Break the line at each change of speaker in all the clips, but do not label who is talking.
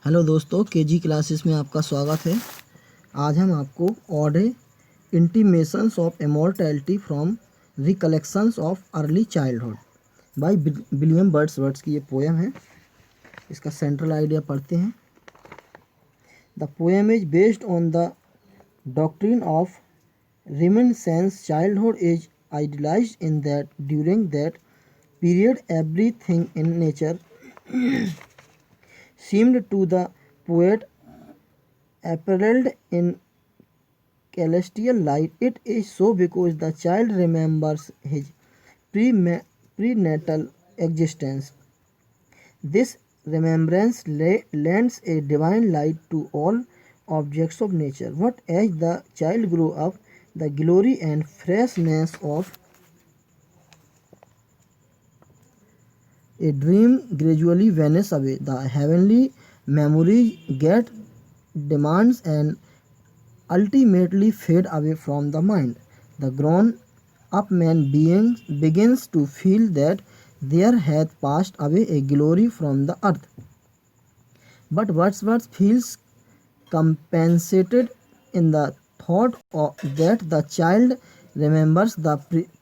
Hello दोस्तों, KG classes में आपका स्वागत है। आज हम आपको ode intimations of immortality from recollections of early childhood by William Wordsworth की ये पोएम है। इसका सेंट्रल आइडिया पढ़ते हैं। The poem is based on the doctrine of रिमिniscence. Childhood is idealized in that during that period everything in nature seemed to the poet apparelled in celestial light. It is so because the child remembers his prenatal existence. This remembrance lends a divine light to all objects of nature. But as the child grew up, the glory and freshness of a dream gradually vanish away. The heavenly memories get demands and ultimately fade away from the mind. The grown-up man begins to feel that there hath passed away a glory from the earth. But Wordsworth feels compensated in the thought that the child remembers the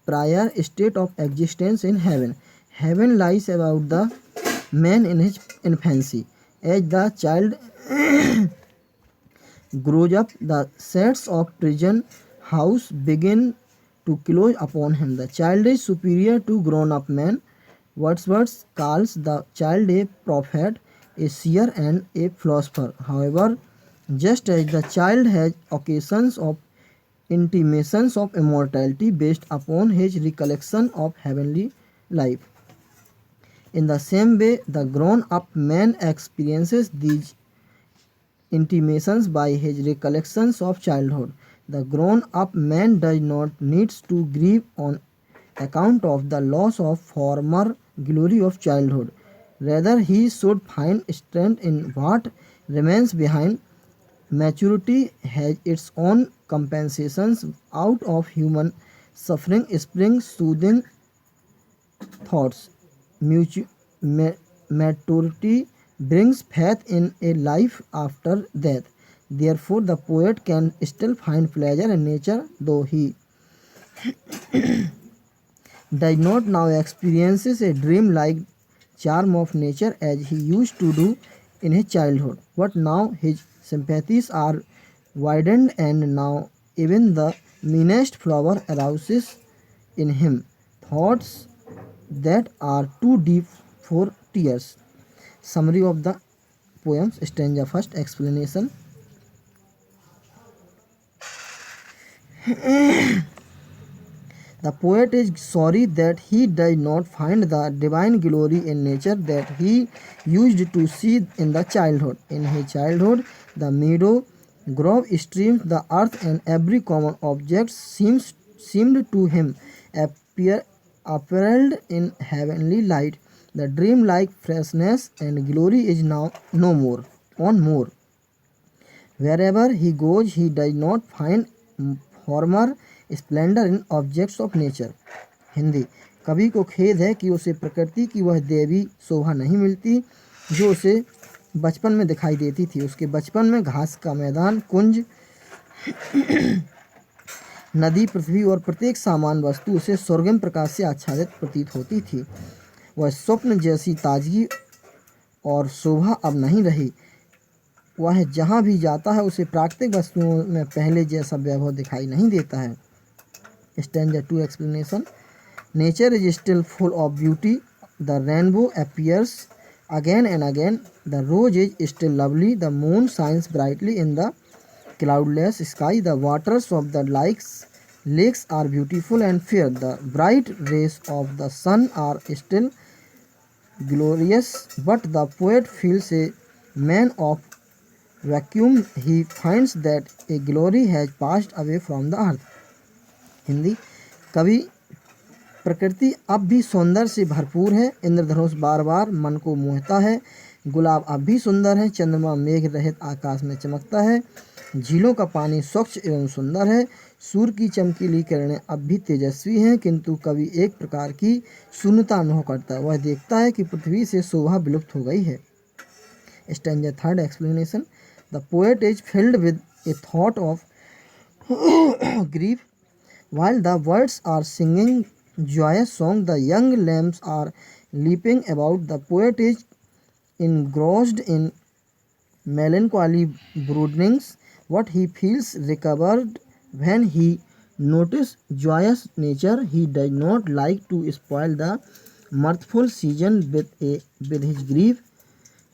prior state of existence in heaven. Heaven lies about the man in his infancy. As the child grows up, the sets of prison house begin to close upon him. The child is superior to grown-up man. Wordsworth calls the child a prophet, a seer, and a philosopher. However, just as the child has occasions of intimations of immortality based upon his recollection of heavenly life, in the same way, the grown-up man experiences these intimations by his recollections of childhood. The grown-up man does not need to grieve on account of the loss of former glory of childhood. Rather, he should find strength in what remains behind. Maturity has its own compensations. Out of human suffering spring soothing thoughts. Maturity brings faith in a life after death. Therefore, the poet can still find pleasure in nature, though he does not now experiences a dream-like charm of nature as he used to do in his childhood. But now his sympathies are widened, and now even the meanest flower arouses in him thoughts that are too deep for tears. Summary of the poems. Stanza first. Explanation. The poet is sorry that he does not find the divine glory in nature that he used to see in the childhood. In his childhood, the meadow, grove, streams, the earth, and every common object seemed to him apparelled in heavenly light. The dream-like freshness and glory is now no more. On more. Wherever he goes, he does not find former Splendor in objects of nature. Hindi. कवि को खेद है कि उसे प्रकृति की वह देवी शोभा नहीं मिलती जो उसे बचपन में दिखाई देती थी. उसके बचपन में घास का मैदान, कुंज, नदी, पृथ्वी और प्रत्येक सामान्य वस्तु उसे स्वर्गम प्रकाश से आच्छादित प्रतीत होती थी. वह स्वप्न जैसी ताजगी और शोभा अब नहीं रही. वह जहाँ भी जाता है उसे प्राकृतिक वस्तुओं में पहले जैसा वैभव दिखाई नहीं देता है. Stanza 2. Explanation. Nature is still full of beauty. The rainbow appears again and again. The rose is still lovely. The moon shines brightly in the cloudless sky. The waters of the lakes are beautiful and fair. The bright rays of the sun are still glorious. But the poet feels a man of vacuum. He finds that a glory has passed away from the earth. Hindi. कवि प्रकृति अब भी सौंदर्य से भरपूर है. इंद्रधनुष बार बार मन को मोहता है. गुलाब अब भी सुंदर है. चंद्रमा मेघ रहित आकाश में चमकता है. झीलों का पानी स्वच्छ एवं सुंदर है. सूर्य की चमकीली किरणें अब भी तेजस्वी हैं. किंतु कवि एक प्रकार की शून्यता अनुभव करता है. वह देखता है कि पृथ्वी से शोभा विलुप्त हो गई है. Stanza third explanation. The poet is filled with a thought of grief. While the birds are singing joyous song, the young lambs are leaping about. The poet is engrossed in melancholy broodings. What he feels recovered when he notices joyous nature. He does not like to spoil the mirthful season with his grief.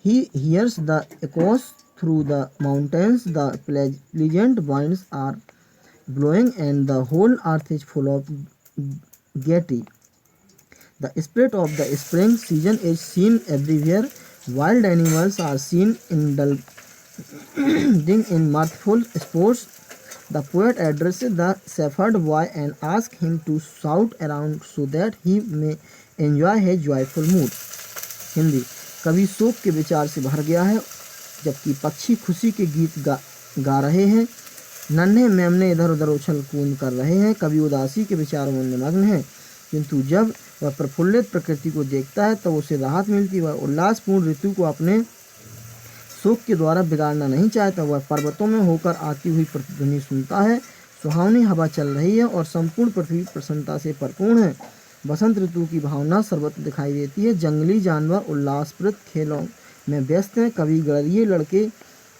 He hears the echoes through the mountains. The pleasant winds are blowing, and the whole earth is full of gaiety. The spirit of the spring season is seen everywhere. Wild animals are seen indulging in mirthful sports. The poet addresses the shepherd boy and asks him to shout around so that he may enjoy his joyful mood. Hindi. कवि शोक के विचार से भर गया है जबकि पक्षी खुशी के गीत गा रहे हैं. नन्हे मेमने इधर उधर उछल कूद कर रहे हैं. कवि उदासी के विचारों में निमग्न है, किंतु जब वह प्रफुल्लित प्रकृति को देखता है तब उसे राहत मिलती है. वह उल्लासपूर्ण ऋतु को अपने शोक के द्वारा बिगाड़ना नहीं चाहता. वह पर्वतों में होकर आती हुई प्रतिध्वनि सुनता है. सुहावनी हवा चल रही है और संपूर्ण पृथ्वी प्रसन्नता से परिपूर्ण है. बसंत ऋतु की भावना सर्वत्र दिखाई देती है. जंगली जानवर उल्लासप्रद खेलों में व्यस्त हैं. कवि गड़रिए लड़के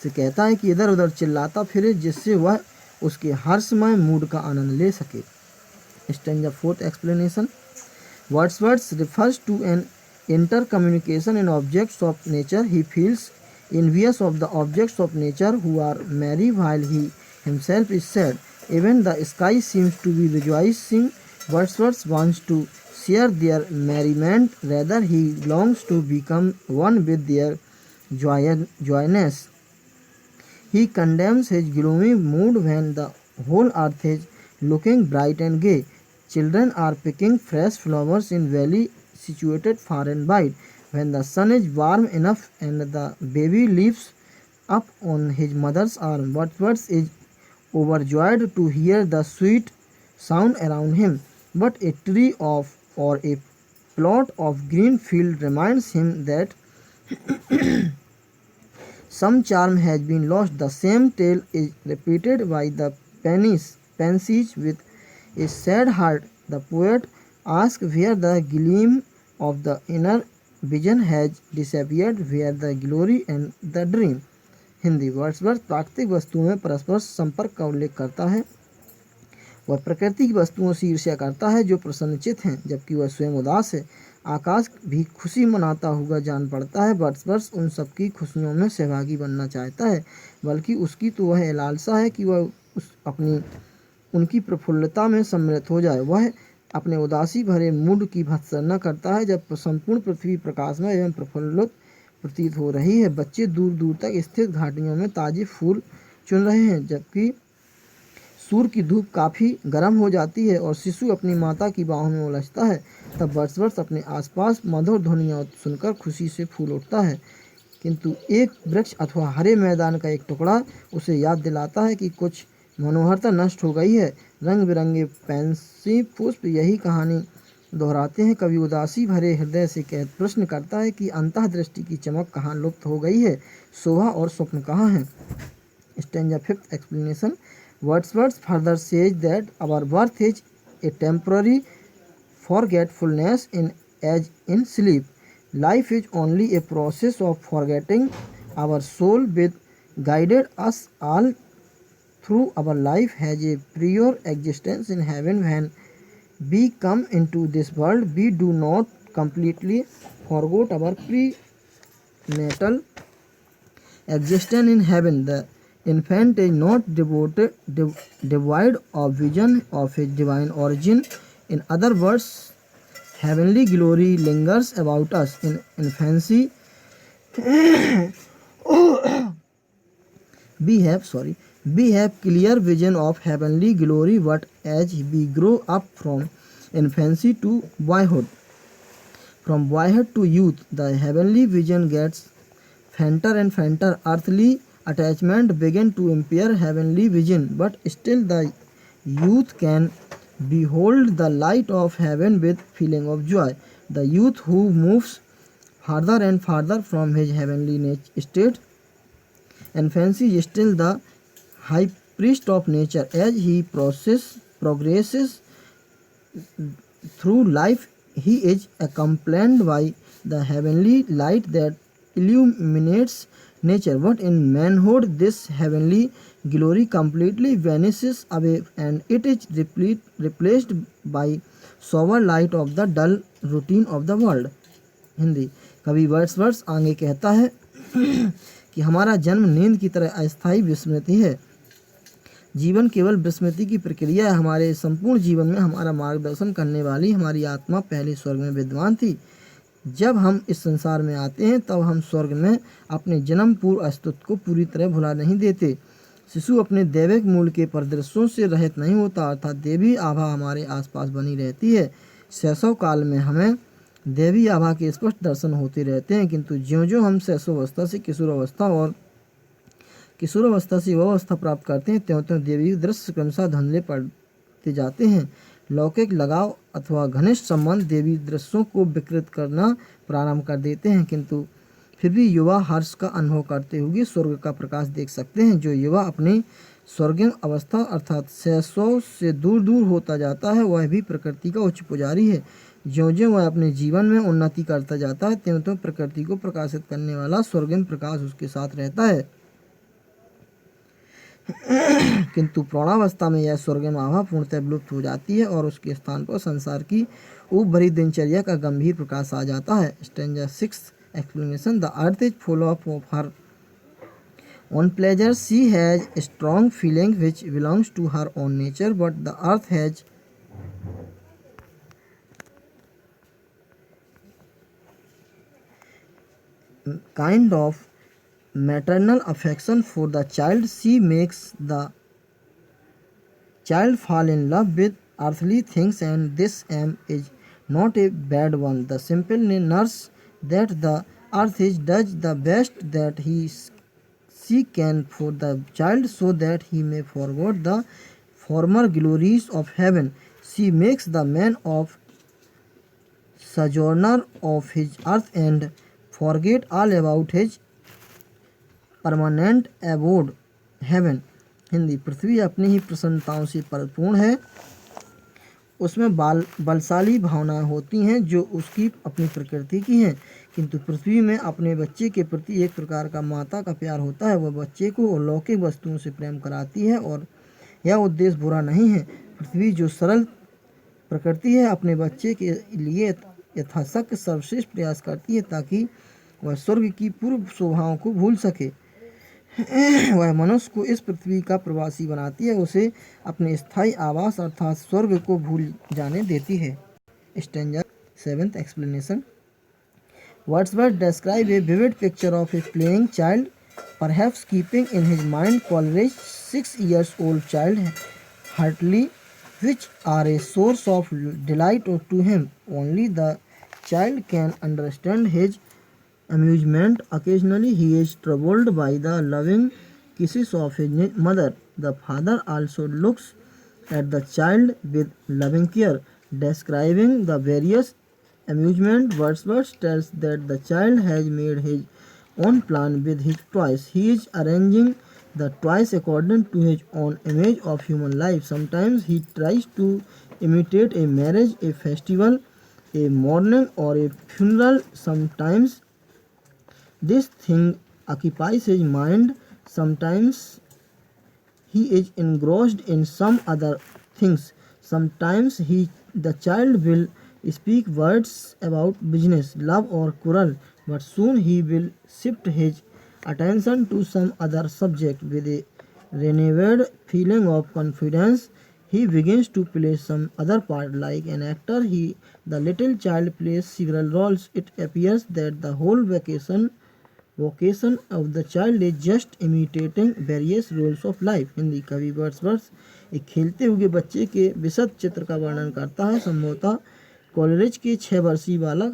से कहता है कि इधर उधर चिल्लाता फिरे जिससे वह उसके हर्षमय मूड का आनंद ले सके. Stanza fourth explanation. Wordsworth refers to an intercommunication in objects of nature. He feels envious of the objects of nature who are merry while he himself is sad. Even the sky seems to be rejoicing. Wordsworth wants to share their merriment. Rather, he longs to become one with their joyousness. He condemns his gloomy mood when the whole earth is looking bright and gay. Children are picking fresh flowers in valley situated far and wide. When the sun is warm enough and the baby leaps up on his mother's arm, Wordsworth is overjoyed to hear the sweet sound around him. But a tree or a plot of green field reminds him that some charm has been lost. The same tale is repeated by the pansies with a sad heart. The poet asks where the gleam of the inner vision has disappeared, where the glory and the dream. Hindi. Wordsworth प्राकृतिक वस्तुओं में परस्पर संपर्क का उल्लेख करता है. वह प्रकृति की वस्तुओं से ईर्ष्या करता है जो प्रसन्नचित हैं, जबकि वह स्वयं उदास है. आकाश भी खुशी मनाता हुआ जान पड़ता है. वर्ड्सवर्थ उन सबकी खुशियों में सहभागी बनना चाहता है, बल्कि उसकी तो वह लालसा है कि वह उनकी प्रफुल्लता में सम्मिलित हो जाए. वह अपने उदासी भरे मूड की भर्त्सना करता है जब संपूर्ण पृथ्वी प्रकाशमय एवं प्रफुल्लित प्रतीत हो रही है. बच्चे दूर दूर तक स्थित घाटियों में ताजे फूल चुन रहे हैं, जबकि सूर्य की धूप काफ़ी गर्म हो जाती है और शिशु अपनी माता की बाहों में उलझता है. तब वर्ड्सवर्थ अपने आसपास मधुर ध्वनियाँ सुनकर खुशी से फूल उठता है, किंतु एक वृक्ष अथवा हरे मैदान का एक टुकड़ा उसे याद दिलाता है कि कुछ मनोहरता नष्ट हो गई है. रंग बिरंगे पैंसी पुष्प यही कहानी दोहराते हैं. कवि उदासी भरे हृदय से प्रश्न करता है कि अंतःदृष्टि की चमक कहाँ लुप्त हो गई है, शोभा और स्वप्न कहाँ हैं. Stanza fifth explanation. Wordsworth further says that our birth is a temporary forgetfulness as in sleep. Life is only a process of forgetting. Our soul which guided us all through our life has a prior existence in heaven. When we come into this world, we do not completely forget our prenatal existence in heaven. The infant is not devoid of vision of his divine origin. In other words, heavenly glory lingers about us. In infancy, we have clear vision of heavenly glory, but as we grow up from infancy to boyhood, from boyhood to youth, the heavenly vision gets fainter and fainter. Earthly attachment begin to impair heavenly vision, but still the youth can behold the light of heaven with feeling of joy. The youth who moves farther and farther from his heavenly state, and fancy is still the high priest of nature. As he progresses through life, he is accompanied by the heavenly light that illuminates nature. But in manhood, this heavenly glory completely vanishes away and it is replaced by sober light of the dull routine of the world. Hindi. कवि Wordsworth आगे कहता है कि हमारा जन्म नींद की तरह अस्थायी विस्मृति है। जीवन केवल विस्मृति की प्रक्रिया है। हमारे संपूर्ण जीवन में हमारा मार्गदर्शन करने वाली हमारी आत्मा पहले स्वर्ग में विद्यमान थी। जब हम इस संसार में आते हैं तब हम स्वर्ग में अपने जन्म पूर्व अस्तित्व को पूरी तरह भुला नहीं देते। शिशु अपने दैविक मूल के परिदृश्यों से रहित नहीं होता, अर्थात देवी आभा हमारे आसपास बनी रहती है। शैशव काल में हमें देवी आभा के स्पष्ट दर्शन होते रहते हैं, किंतु ज्यों-ज्यों हम शैशवावस्था से किशोरावस्था और किशोरावस्था से युवावस्था प्राप्त करते हैं, त्यों-त्यों देवी दृश्य क्रमशः धुंधले पड़ते जाते हैं। लौकिक लगाव अथवा घनिष्ठ संबंध देवी दृश्यों को विकृत करना प्रारंभ कर देते हैं, किंतु फिर भी युवा हर्ष का अनुभव करते हुए स्वर्ग का प्रकाश देख सकते हैं। जो युवा अपनी स्वर्गीय अवस्था अर्थात शैशव से दूर दूर होता जाता है, वह भी प्रकृति का उच्च पुजारी है। ज्यों-ज्यों वह अपने जीवन में उन्नति करता जाता है, त्यों-त्यों प्रकृति को प्रकाशित करने वाला स्वर्गीय प्रकाश उसके साथ रहता है। किंतु प्रौढ़ावस्था में यह स्वर्गीय आभा पूर्णतः विलुप्त हो जाती है और उसके स्थान पर संसार की ऊब भरी दिनचर्या का गंभीर प्रकाश आ जाता है। Stanza 6 explanation. The earth is full of her own pleasure. She has a strong feeling which belongs to her own nature, but the earth has kind of maternal affection for the child. She makes the child fall in love with earthly things, and this aim is not a bad one. The simple nurse that the earth is does the best that she can for the child, so that he may forget the former glories of heaven. She makes the man of sojourner of his earth and forget all about his permanent abode heaven. Hindi. पृथ्वी अपनी ही प्रसन्नताओं से परिपूर्ण है, उसमें बलशाली भावनाएं होती हैं जो उसकी अपनी प्रकृति की हैं, किंतु पृथ्वी में अपने बच्चे के प्रति एक प्रकार का माता का प्यार होता है। वह बच्चे को अलौकिक वस्तुओं से प्रेम कराती है और यह उद्देश्य बुरा नहीं है। पृथ्वी जो सरल प्रकृति है अपने बच्चे के लिए यथाशक्य सर्वश्रेष्ठ प्रयास करती है ताकि वह स्वर्ग की पूर्व शोभाओं को भूल सके। वह मनुष्य को इस पृथ्वी का प्रवासी बनाती है, उसे अपने स्थायी आवास अर्थात स्वर्ग को भूल जाने देती है। Stanza 7th explanation. Wordsworth describes a vivid picture of a playing child, perhaps keeping in his mind Coleridge's 6-year-old child Hartley, which are a source of delight to him. Only the child can understand his amusement. Occasionally he is troubled by the loving kisses of his mother. The father also looks at the child with loving care. Describing the various amusement, Wordsworth tells that the child has made his own plan with his toys. He is arranging the toys according to his own image of human life. Sometimes he tries to imitate a marriage, a festival, a mourning, or a funeral. Sometimes this thing occupies his mind. Sometimes he is engrossed in some other things. Sometimes the child will speak words about business, love, or quarrel, but soon he will shift his attention to some other subject. With a renewed feeling of confidence, he begins to play some other part. Like an actor, the little child plays several roles. It appears that the whole vocation of the child is just imitating various roles of life. Hindi. कवि Wordsworth एक खेलते हुए बच्चे के विशद चित्र का वर्णन करता है। संभवतः कॉलेरिज के 6 वर्षीय बालक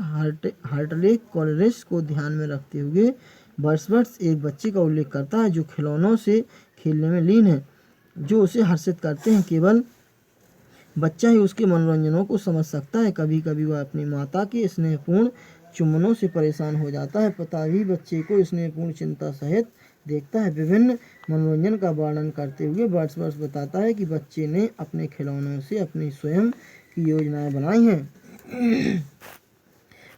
हार्टले कॉलेरिज को ध्यान में रखते हुए वर्ड्सवर्थ एक बच्चे का उल्लेख करता है जो खिलौनों से खेलने में लीन है, जो उसे हर्षित करते हैं। केवल बच्चा ही उसके मनोरंजनों को समझ सकता है। कभी कभी वह अपनी माता के स्नेहपूर्ण चुम्बनों से परेशान हो जाता है। पिता भी बच्चे को स्नेहपूर्ण चिंता सहित देखता है। विभिन्न मनोरंजन का वर्णन करते हुए वर्ड्सवर्थ बताता है कि बच्चे ने अपने खिलौनों से अपनी स्वयं की योजनाएं बनाई हैं।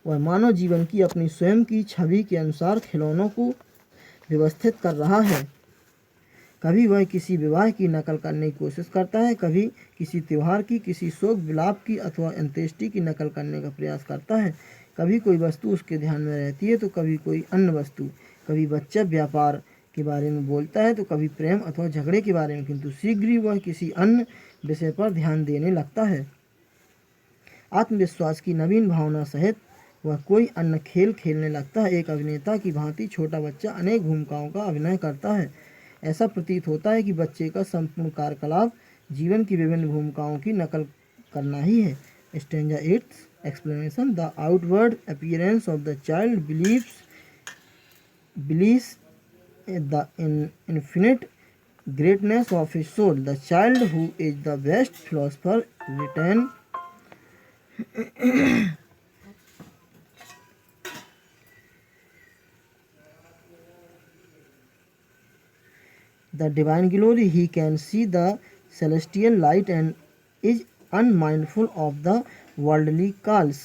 वह मानव जीवन की अपनी स्वयं की छवि के अनुसार खिलौनों को व्यवस्थित कर रहा है। कभी वह किसी विवाह की नकल करने की कोशिश करता है, कभी किसी त्योहार की, किसी शोक विलाप की अथवा अंत्येष्टि की नकल करने का प्रयास करता है। कभी कोई वस्तु उसके ध्यान में रहती है तो कभी कोई अन्य वस्तु। कभी बच्चा व्यापार के बारे में बोलता है तो कभी प्रेम अथवा झगड़े के बारे में, किंतु शीघ्र ही वह किसी अन्य विषय पर ध्यान देने लगता है। आत्मविश्वास की नवीन भावना सहित वह कोई अन्य खेल खेलने लगता है। एक अभिनेता की भांति छोटा बच्चा अनेक भूमिकाओं का अभिनय करता है। ऐसा प्रतीत होता है कि बच्चे का संपूर्ण कार्यकलाप जीवन की विभिन्न भूमिकाओं की नकल करना ही है। Stanza 8 explanation. The outward appearance of the child believes the infinite greatness of his soul. The child who is the best philosopher written the divine glory, he can see the celestial light and is unmindful of the worldly calls.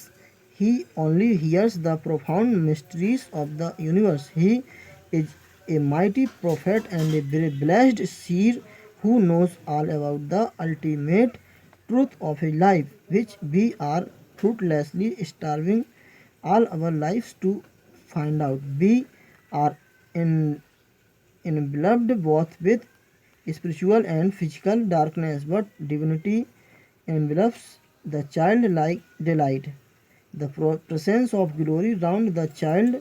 He only hears the profound mysteries of the universe. He is a mighty prophet and a blessed seer who knows all about the ultimate truth of a life, which we are fruitlessly starving all our lives to find out. We are enveloped both with spiritual and physical darkness, but divinity envelops the child like delight. The presence of glory round the child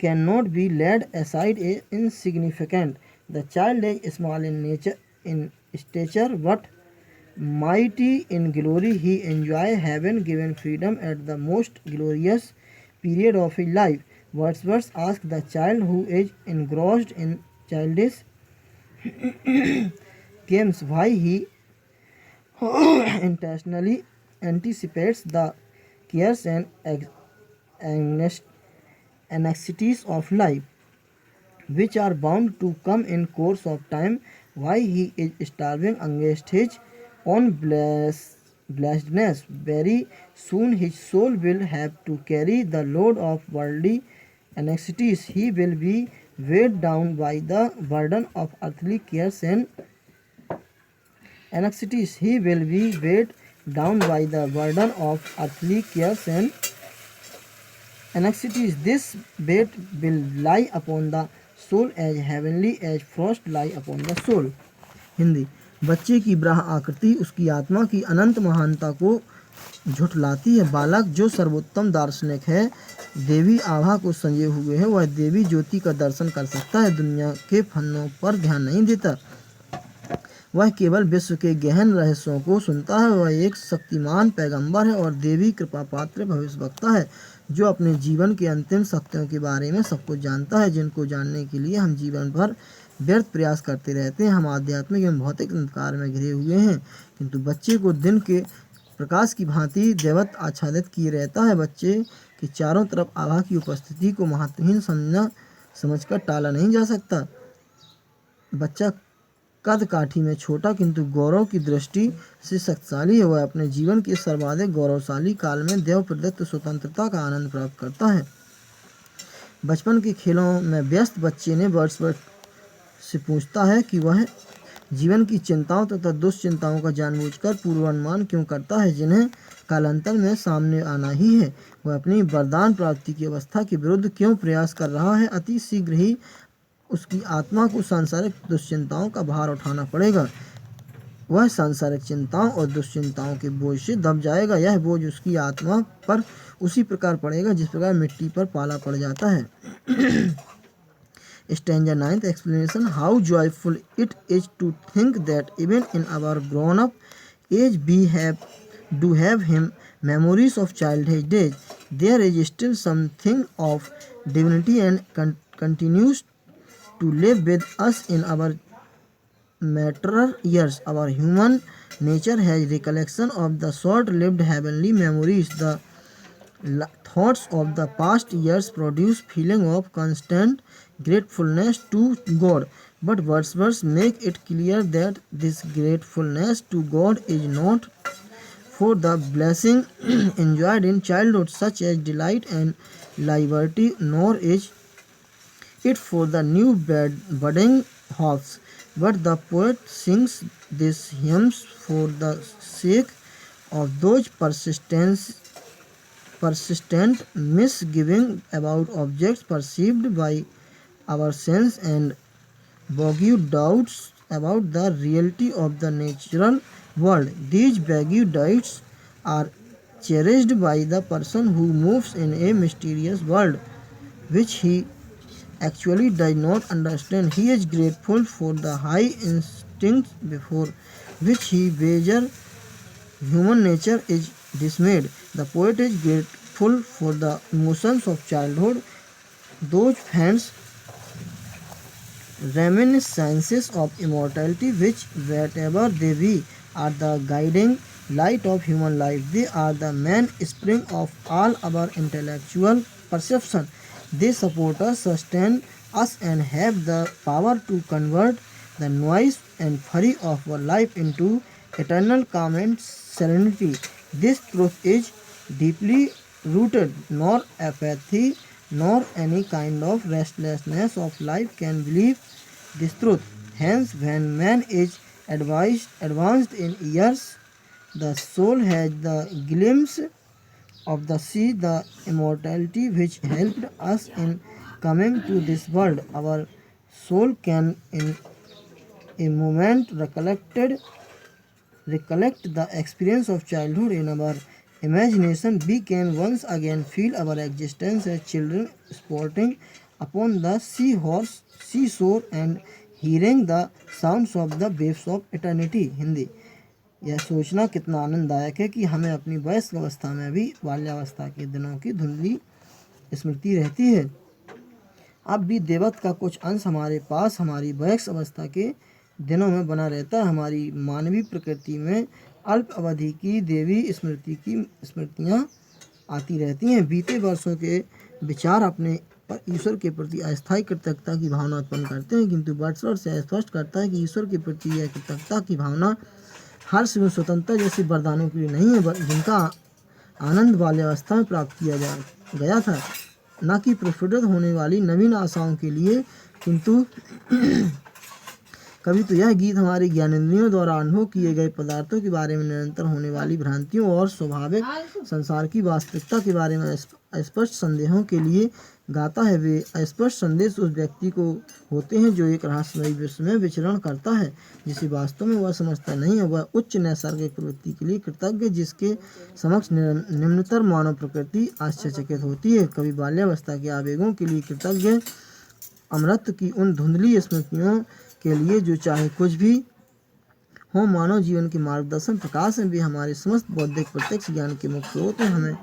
cannot be laid aside as insignificant. The child is small in nature, in stature, but mighty in glory. He enjoys heaven-given freedom at the most glorious period of his life. Wordsworth asks the child who is engrossed in childish games why he intentionally anticipates the cares and anxieties of life, which are bound to come in course of time, why he is starving against his own blessedness. Very soon his soul will have to carry the load of worldly anxieties. He will be weighed down by the burden of earthly cares and anxieties. He will be weighed down by the burden of earthly cares and anxieties. This weight will lie upon the soul as heavenly as frost lie upon the soul. Hindi. बच्चे की ब्राह आकृति उसकी आत्मा की अनंत महानता को झुठलाती है। बालक जो सर्वोत्तम दार्शनिक है, देवी आभा को संजय हुए है, वह देवी ज्योति का दर्शन कर सकता है। दुनिया के फन्नों पर ध्यान नहीं देता, वह केवल विश्व के गहन रहस्यों को सुनता है। वह एक शक्तिमान पैगंबर है और देवी कृपा पात्र भविष्यवक्ता है, जो अपने जीवन के अंतिम सत्यों के बारे में सब कुछ जानता है, जिनको जानने के लिए हम जीवन भर व्यर्थ प्रयास करते रहते हैं। हम आध्यात्मिक एवं भौतिक अंधकार में घिरे हुए हैं, किंतु बच्चे को दिन के प्रकाश की भांति दैवत आच्छादित किए रहता है। बच्चे के चारों तरफ आभा की उपस्थिति को महत्वहीन समझकर टाला नहीं जा सकता। बच्चा कद काठी में छोटा किंतु गौरव की दृष्टि से शक्तिशाली है। वह अपने जीवन के सर्वाधिक गौरवशाली काल में देव प्रदत्त स्वतंत्रता का आनंद प्राप्त करता है। बचपन के खेलों में व्यस्त बच्चे ने वर्ड्सवर्थ से पूछता है कि वह जीवन की चिंताओं तथा दुश्चिंताओं का जानबूझकर पूर्वानुमान क्यों करता है, जिन्हें कालांतर में सामने आना ही है। वह अपनी वरदान प्राप्ति की अवस्था के विरुद्ध क्यों प्रयास कर रहा है। अति शीघ्र ही उसकी आत्मा को सांसारिक दुश्चिंताओं का भार उठाना पड़ेगा। वह सांसारिक चिंताओं और दुश्चिंताओं के बोझ से दब जाएगा। यह बोझ उसकी आत्मा पर उसी प्रकार पड़ेगा जिस प्रकार मिट्टी पर पाला पड़ जाता है। Stanza 9th explanation. How joyful it is to think that even in our grown-up age we do have him memories of childhood days. There is still something of divinity and continues to live with us in our matter years. Our human nature has recollection of the short-lived heavenly memories. The thoughts of the past years produce feeling of constant gratefulness to God. But Wordsworth make it clear that this gratefulness to God is not for the blessing enjoyed in childhood, such as delight and liberty, nor is it for the new budding hops. But the poet sings these hymns for the sake of those persistent misgiving about objects perceived by our sense and vague doubts about the reality of the natural world. These vague doubts are cherished by the person who moves in a mysterious world which he actually does not understand. He is grateful for the high instincts before which he wager human nature is dismayed. The poet is grateful for the emotions of childhood, those faint reminiscences of immortality which, whatever they be, are the guiding light of human life. They are the mainspring of all our intellectual perception. They support us, sustain us, and have the power to convert the noise and hurry of our life into eternal calm and serenity. This truth is deeply rooted, nor apathy nor any kind of restlessness of life can believe this truth. Hence, when man is advanced in years, the soul has the glimpse of the sea, the immortality which helped us in coming to this world. Our soul can in a moment recollect the experience of childhood in our imagination. We can once again feel our existence as children sporting upon the seashore and hearing the sounds of the waves of eternity. Hindi. यह सोचना कितना आनंददायक है कि हमें अपनी वयस्क अवस्था में भी बाल्यावस्था के दिनों की धुंधली स्मृति रहती है। अब भी देवत्व का कुछ अंश हमारे पास हमारी वयस्क अवस्था के दिनों में बना रहता है। हमारी मानवीय प्रकृति में अल्प अवधि की देवी स्मृतियाँ आती रहती हैं। बीते वर्षों के विचार अपने पर ईश्वर के प्रति अस्थायी कृतज्ञता की भावना उत्पन्न करते हैं, किंतु वर्ड्सवर्थ से स्पष्ट करता है कि ईश्वर के प्रति यह कृतज्ञता की भावना हर्ष एवं स्वतंत्रता जैसे वरदानों के लिए नहीं है, जिनका आनंद बाल्यावस्था में प्राप्त किया गया था, न कि प्रस्फुटित होने वाली नवीन आशाओं के लिए। किंतु कभी तो यह गीत हमारे ज्ञानेंद्रियों द्वारा अनुभव किए गए पदार्थों के बारे में निरंतर होने वाली भ्रांतियों और स्वाभाविक संसार की वास्तविकता के बारे में स्पष्ट संदेहों के लिए गाता है। वे स्पष्ट संदेश उस व्यक्ति को होते हैं जो एक रहस्यमयी विश्व में विचरण करता है, जिसे वास्तव में वह समझता नहीं है। वह उच्च नैसर्गिक प्रवृत्ति के लिए कृतज्ञ, जिसके समक्ष निम्नतर मानव प्रकृति आश्चर्यचकित होती है। कभी बाल्यावस्था के आवेगों के लिए कृतज्ञ, अमृत की उन धुंधली स्मृतियों के लिए जो चाहे कुछ भी हो, मानव जीवन के मार्गदर्शन प्रकाश में भी हमारे समस्त बौद्धिक प्रत्यक्ष ज्ञान के मुख्य स्रोत हैं, हमें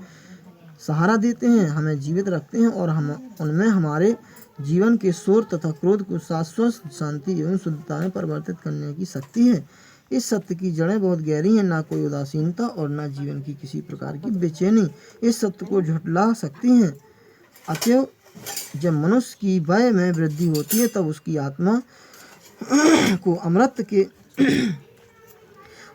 सहारा देते हैं, हमें जीवित रखते हैं और हम उनमें हमारे जीवन के शोर तथा क्रोध को शाश्वत शांति एवं शुद्धता में परिवर्तित करने की शक्ति है। इस सत्य की जड़ें बहुत गहरी हैं, ना कोई उदासीनता और ना जीवन की किसी प्रकार की बेचैनी इस सत्य को झुठला सकती हैं। अतएव जब मनुष्य की वय में वृद्धि होती है, तब उसकी आत्मा को अमृत के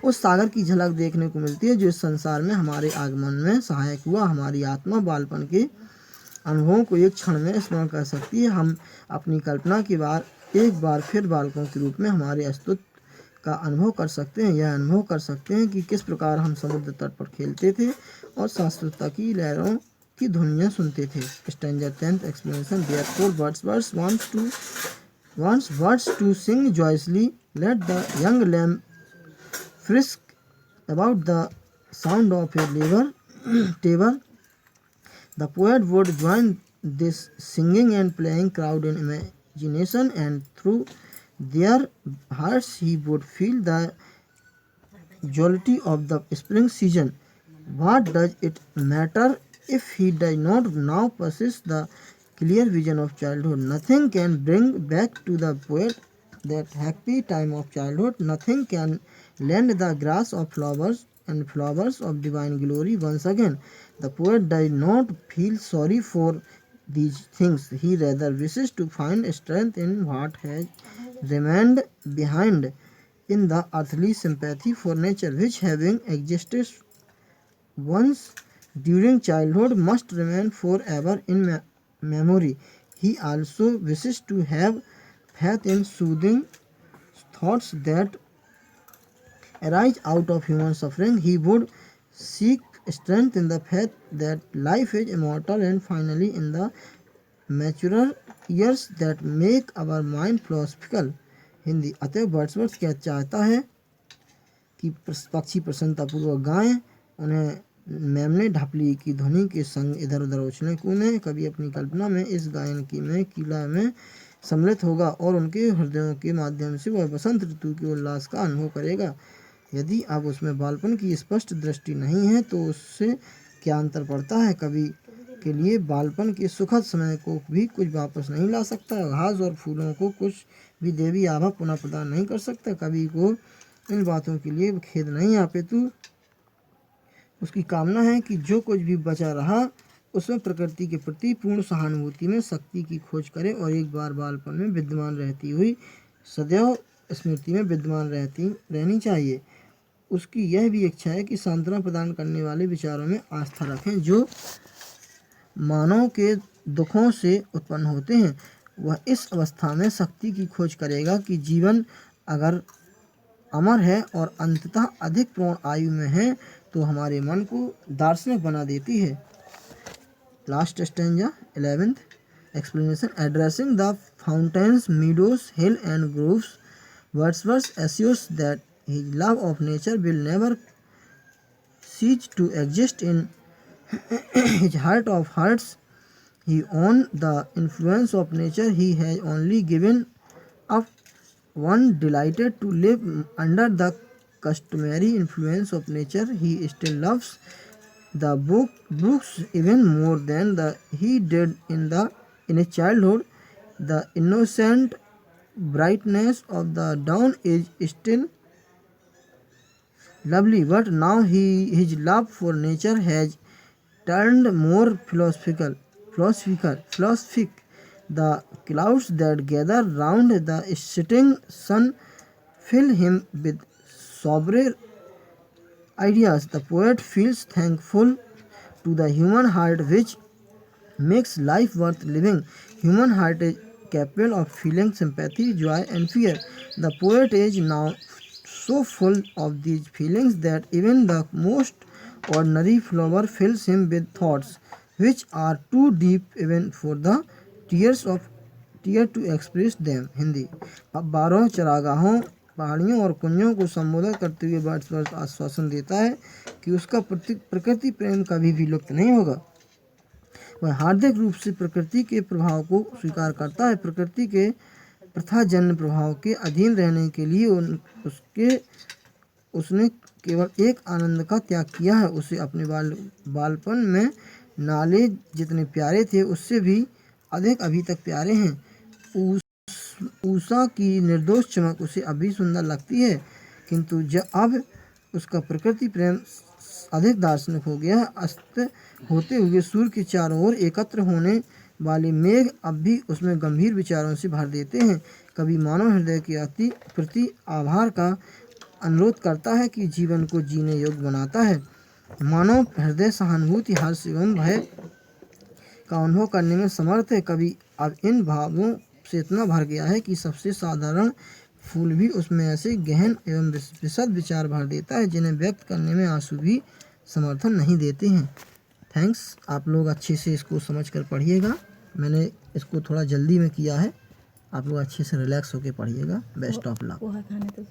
उस सागर की झलक देखने को मिलती है जो इस संसार में हमारे आगमन में सहायक हुआ। हमारी आत्मा बालपन के अनुभवों को एक क्षण में स्मरण कर सकती है। हम अपनी कल्पना के एक बार फिर बालकों के रूप में हमारे अस्तित्व का अनुभव कर सकते हैं। यह अनुभव कर सकते हैं कि किस प्रकार हम समुद्र तट पर खेलते थे और शाश्वतता की लहरों की ध्वनियाँ सुनते थे। स्टैंजर 10th explanation, therefore Wordsworth wants birds to sing joyously, let the young lamb frisk about the sound of a tabor. The poet would join this singing and playing crowd in imagination, and through their hearts he would feel the jollity of the spring season. What does it matter if he does not now possess the clear vision of childhood? Nothing can bring back to the poet that happy time of childhood. Nothing can lend the grass of flowers and flowers of divine glory once again. The poet does not feel sorry for these things. He rather wishes to find strength in what has remained behind, in the earthly sympathy for nature, which having existed once during childhood must remain forever in memory. He also wishes to have faith in soothing thoughts that arise out of human suffering. He would seek strength in the faith that life is immortal, and finally in the maturer years that make our mind philosophical. Hindi. अतः Wordsworth क्या चाहता है कि पक्षी प्रसन्नतापूर्वक गाएं, उन्हें मेमने ढापली की ध्वनि के संग इधर उधर उछले कूदें। कभी अपनी कल्पना में इस गायन की में किला में सम्मिलित होगा और उनके हृदयों के माध्यम से वह बसंत ऋतु के उल्लास का अनुभव करेगा। यदि अब उसमें बालपन की स्पष्ट दृष्टि नहीं है तो उससे क्या अंतर पड़ता है। कभी के लिए बालपन के सुखद समय को भी कुछ वापस नहीं ला सकता। घास और फूलों को कुछ भी देवी आभा पुनः प्रदान नहीं कर सकता। कभी को इन बातों के लिए खेद नहीं, अपितु उसकी कामना है कि जो कुछ भी बचा रहा उसमें प्रकृति के प्रति पूर्ण सहानुभूति में शक्ति की खोज करे और एक बार बालपन में विद्यमान रहती हुई सदैव स्मृति में विद्यमान रहनी चाहिए। उसकी यह भी इच्छा है कि सांत्वना प्रदान करने वाले विचारों में आस्था रखें जो मानव के दुखों से उत्पन्न होते हैं। वह इस अवस्था में शक्ति की खोज करेगा कि जीवन अगर अमर है और अंततः अधिक पूर्ण आयु में है तो हमारे मन को दार्शनिक बना देती है। Last stanza 11th explanation. Addressing the fountains, meadows, hill and groves, Wordsworth assures that his love of nature will never cease to exist in his heart of hearts. He owned the influence of nature he has only given up. One delighted to live under the customary influence of nature. He still loves the books even more than he did in his childhood. The innocent brightness of the dawn is still lovely, but now his love for nature has turned more philosophic. The clouds that gather round the setting sun fill him with sober ideas. The poet feels thankful to the human heart which makes life worth living. Human heart is capable of feeling sympathy, joy and fear. The poet is now so full of these feelings that even the most ordinary flower fills him with thoughts which are too deep even for the tear to express them. Hindi. अब 12 चरागाहों, पहाड़ियों और कुंजों को संबोधित करते हुए Wordsworth आश्वासन देता है कि उसका प्रकृति प्रेम कभी भी लुप्त नहीं होगा। वह हार्दिक रूप से प्रकृति के प्रभाव को स्वीकार करता है। प्रकृति के प्रथाजन्य प्रभाव के अधीन रहने के लिए उसने केवल एक आनंद का त्याग किया है। उसे अपने बालपन में नाले जितने प्यारे थे उससे भी अधिक अभी तक प्यारे हैं। उषा की निर्दोष चमक उसे अभी सुंदर लगती है, किंतु अब उसका प्रकृति प्रेम अधिक दार्शनिक हो गया है। अस्त होते हुए सूर्य के चारों ओर एकत्र होने वाले मेघ अब भी उसमें गंभीर विचारों से भर देते हैं। कभी मानव हृदय के प्रति आभार का अनुरोध करता है कि जीवन को जीने योग्य बनाता है। मानव हृदय सहानुभूति, हर्ष एवं भय का अनुभव करने में समर्थ है। कभी अब इन भावों से इतना भर गया है कि सबसे साधारण फूल भी उसमें ऐसे गहन एवं विशद विचार भर देता है जिन्हें व्यक्त करने में आंसू भी समर्थन नहीं देते हैं। थैंक्स। आप लोग अच्छे से इसको समझ कर पढ़िएगा। मैंने इसको थोड़ा जल्दी में किया है, आप लोग अच्छे से रिलैक्स होकर पढ़िएगा। Best of luck.